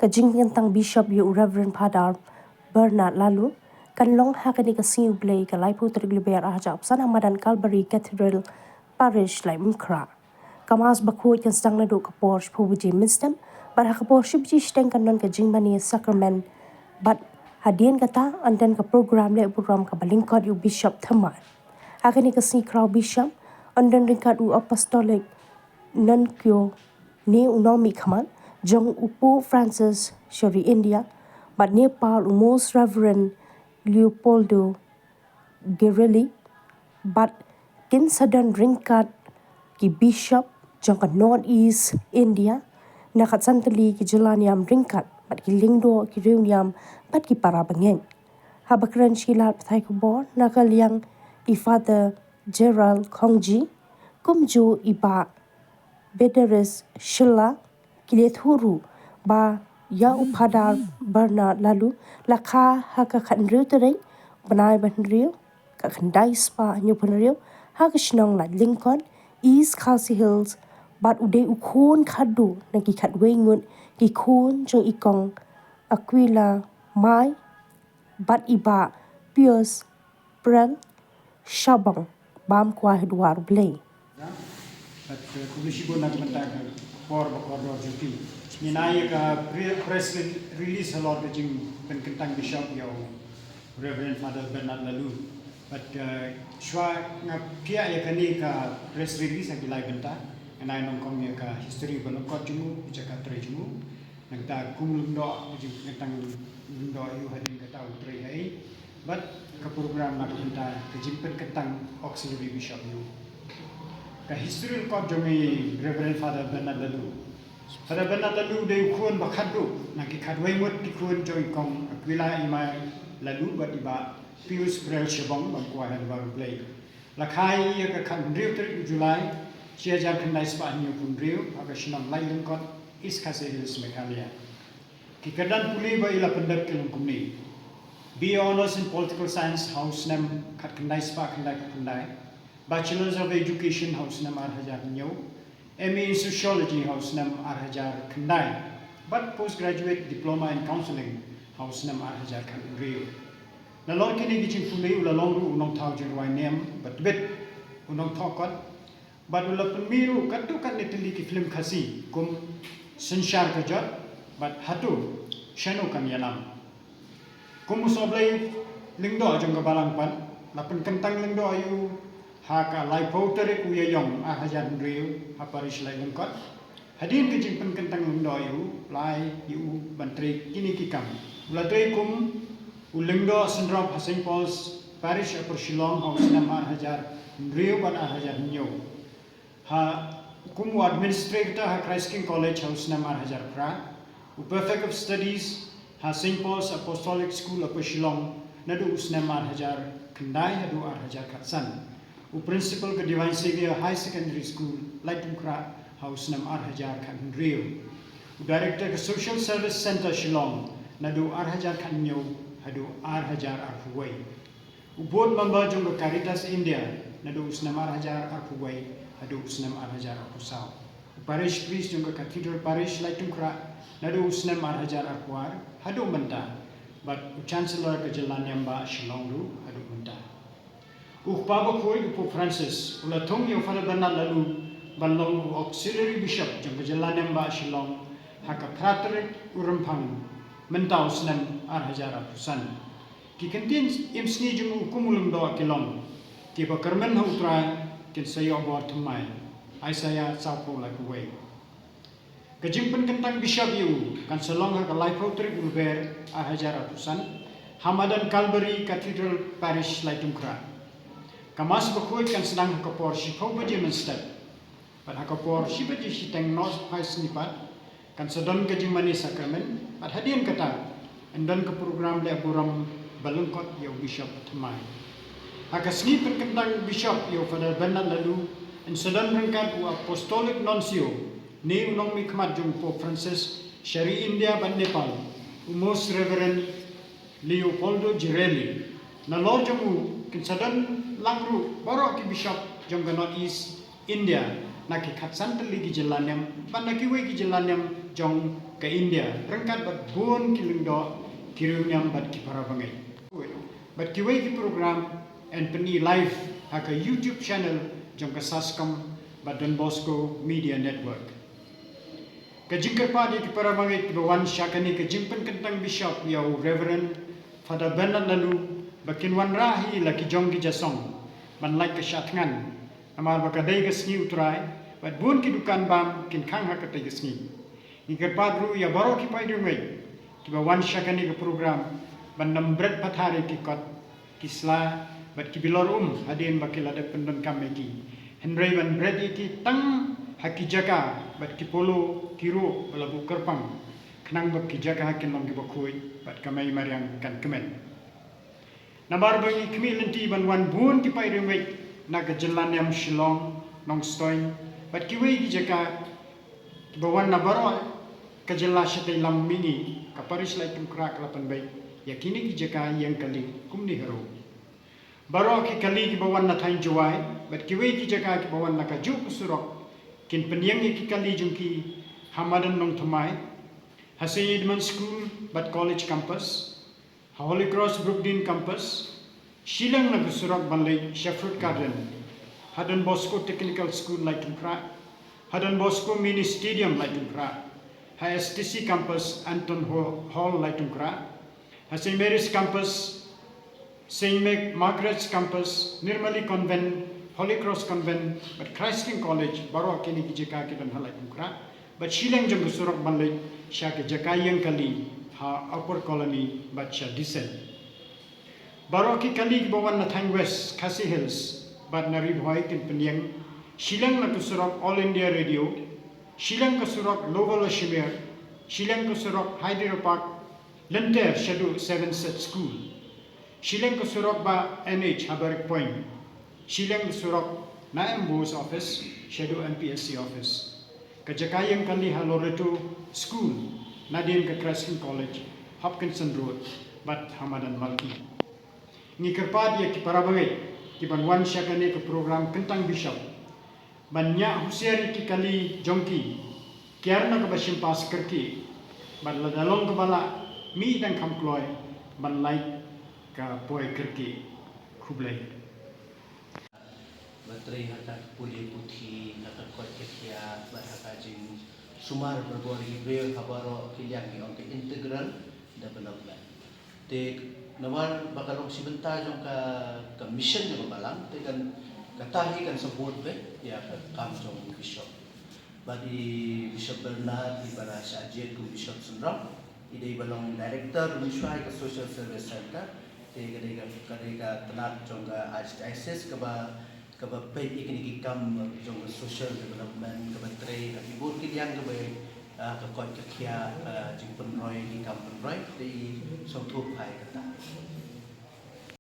kajing tang Bishop yu Reverend Father Bernard Lalu kan long hakani ka siu blay ka laipu trigliber aja opsan Hamadan Calvary Cathedral Parish lai mkra kamas bakut kan stang nadu ka Porsche pubuji minstem bar ha ka Porsche buji steng kan non ka jingmani sacrament but hadian kata andan ka program le program ka balingkot yu Bishop thaman hakani ka si crowd Bishop andan ringkat u apostolic non kyo ni unomi khaman jong upu Francis Shori India but Nepal most Reverend Leopoldo Guerrelli but kin sadan ringkat ki Bishop jong ka North East India nakat santali ki jelaniam ringkat but ki lingdo ki reuniam but ki para bangeng habakran shilat pathai ko bor nakal yang i Father Gerald Kongji kumju iba Bederes Shilla Kilethuru ba ya upadar Bernard Lalu lakha haka khanriu tereng banai banriu ka khandai spa nyu panriu haka shnong la Lincoln East Khalsi Hills bat ude ukun khadu nagi khatwengun ki khun jong ikong Aquila Mai bat iba Pius Brand Shabang bam kwa hedwar blay at kumisibo na kumantag por bakor juti ninaya ka press release halot jing penkentang Bishop yaw Reverend Father Bernard Lalu but shwa nga pia ya kani ka press release ang gilay benta anay nong kong ya ka history balokot jumu jaka tre jumu nagta kumulndo jing pentang lundo yu hadin kata utre hai but ka program na benta ka jing penkentang auxiliary bishop yu ka history ko jongi Reverend Father Bernard Lalu Father Bernard Lalu de khun bakhadu naki khadwai mot ti khun joy kong Aquila ima Lalu bat iba Pius Brel Shabong bangkwa han baru play lakai ya ka kan riu ter Julai sia jar khandai spa nyu pun riu aga sinam lai lengkot is khase hills Meghalaya ki kadan puli ba ila pendat kelung kumni be honors in political science house nam khat khandai spa khandai khandai Bachelors of Education House Nam Arhajar Nyo, MA in Sociology House Nam Arhajar Kandai, but Postgraduate Diploma in Counseling House Nam Arhajar Kandrio. Nalong kini gicing pulay ulalong ru unong tao jirway niyam, but bit unong tokot, but ula pemiru katukan nitili ki film kasi kum sensyar kajot, but hatu syanu kan yalam. Kum usoblay lingdo ajong kabalang pan, lapan kentang lingdo ayu haka lai pautere kuya yong ahajan riu haparish lai lengkot hadin kejing penkentang lengdo yu lai yu bantri kini kikam uladrei kum ulengdo sendrop St. Paul's Parish upper Shillong house nam ahajar riu ban ahajar nyo ha kum administrator ha Christ King College house nam ahajar pra perfect of studies ha St. Paul's Apostolic School upper Shillong nadu usnam ahajar kendai hadu ahajar katsan Principal ke Divine Savior High Secondary School, Laitumkra House Nam Arhajar Khan Rio. Director ke Social Service Center Shillong, Nadu Arhajar Khan Nyo, Hadu Arhajar Arhuway. Board member jong ke Caritas India, Nadu Usnam Arhajar Arhuway, Hadu Usnam Arhajar Arhusau. Parish priest jong ke Cathedral Parish Laitumkra, Nadu Usnam Arhajar Arhuwar, Hadu Menta. But Chancellor ke Jalan Yamba Shillong Ru, Hadu Menta. Ukpaba koi Pope Francis ulatong yo Father Bernard Lalu balong auxiliary bishop jang kejalan ba Shillong haka pratrik urampang mentau senam arhajara pusan ki kentin imsni jung kumulum do kilong ki bakarmen hautra kin sayo bor thamai Isaiah sapo la kuwei kejimpen kentang bishop yu kan selong haka life pratrik urber arhajara pusan Hamadan Calvary Cathedral Parish Laitumkra Kamas bakoi kan sedang hakapor shipau baje menstep. Pat hakapor shibaje shiteng nos pais nipat kan sedon ke jimani sakramen pat hadian kata endon ke program le buram balengkot yo bishop thamai. Hakasni perkentang bishop yo Father Bernard Lalu en sedon rengkat u apostolic nuncio ni unong mikmat jung Pope Francis Shari India ban Nepal Most Reverend Leopoldo Guerrelli na lor jamu kin sedon langru borok ki bishop jong North East India naki khatsan tali ki jelanyam ban naki we ki jelanyam jong ke India rengkat bat bon kiling do kiruniam bat ki para bangai bat ki wei ki program and peni live ha ke YouTube channel jong ka saskam bat Don Bosco Media Network ke jingkar pa di ki para bangai ki bawan syakani ke jimpen kentang bishop yau Reverend Father Bernard Lalu bakin wan rahi laki jong ki jasong man like ke syatngan amal bakadai ke sngi utrai bat bun ki dukan bam kin khang ha ka te sngi ni ke padru ya baro ki pai dungai ki bawan syakani ke program ban nambret pathare ki kot kisla bat ki bilor hadin bakil ada pendon kameki henry ban bread ki tang haki jaga bat ki polo kiro labu kerpang kenang bak ki jaga hakin long ki bakoi bat kamai mariang kan kemen nabar bagi kemi lenti ban wan bun ki pai dungai na ke jalan yang Shillong nong stoin bat ki wei ki jaga ki bawan na baro ke jela syate lam mini ka paris lai tum krak lapan bai yakini ki jaga yang kali kumni hero baro ki kali ki bawan na thain jawai bat ki wei ki jaga ki bawan na ka ju surok kin penyang ki kali jungki hamadan nong thamai Hussein Edmund School bat college campus Holy Cross Brookdene campus Shillong na surok banlay Shepherd Garden Hadan Bosco Technical School Laitunkra Hadan Bosco Mini Stadium Laitunkra HSTC campus Anton Hall Laitunkra St. Mary's campus St. Margaret's campus Nirmali Convent Holy Cross Convent but Christ King College baro kini ki jaka ki dan Laitunkra but Shillong jang surok banlay sya ke jaka yang kali ha upper colony but sya descent baro ki kali ki bawan na Thang West Khasi Hills but na ribhoy kin penyang Shillong na kusurok All India Radio Shillong kusurok Local Shimmer Shillong kusurok Hyder Park Lenter Shadow 7 Set School Shillong kusurok ba NH Habarik Point Shillong kusurok Naim Bose Office Shadow MPSC Office kajakayang kali ha Loreto School Nadine ke Crescent College Hopkinson Road but Hamadan Malki ni kerpa dia ki para bagai ki banwan syakane ke program kentang bishop banyak husiari ki kali jongki kiarna ke basim pas kerki ban la dalong ke bala mi dan kam kloy ban lai ka poe kerki kublai bateri hatak puli puthi hatak kot ketia bahakajing sumar berbori bel habaro kiliang ni untuk integral development te nawan bakalong sebentar jong ka mission jong balang te kan katahi kan support be ya ka kam jong bishop bagi Bishop Bernard di bara sajet ku Bishop Sundram ide balong director Mishwai ka social service center te kadega tenat jong ka ISIS ka ba pe ikini kam jong social development ka bateri ka ibur kiliang ka ba ka kot ka kia jingpen roy di kampung roy di song thup hai kata